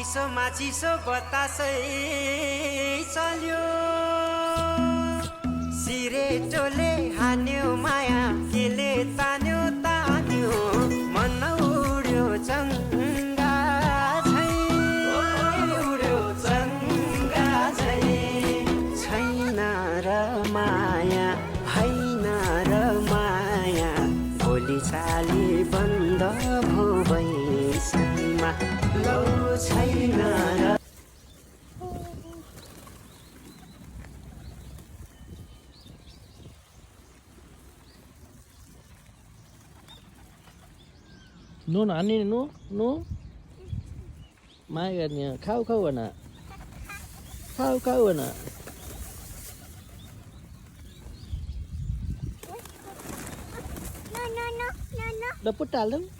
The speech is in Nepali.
चिसो बतासै चल्यो सिरेटोले हान्यो माया केले तान्यो तान्यो मन उड्यो चङ्गा झै उड्यो चङ्गा झै छैन र माया होइन र माया भोलि चाली बन्द भो बैसमा लौ छैन र नुन हान्ने नु नु माया गर्ने खाऊ खाऊ भन खाऊ खाऊ भन ल पुट्टा हाल्दै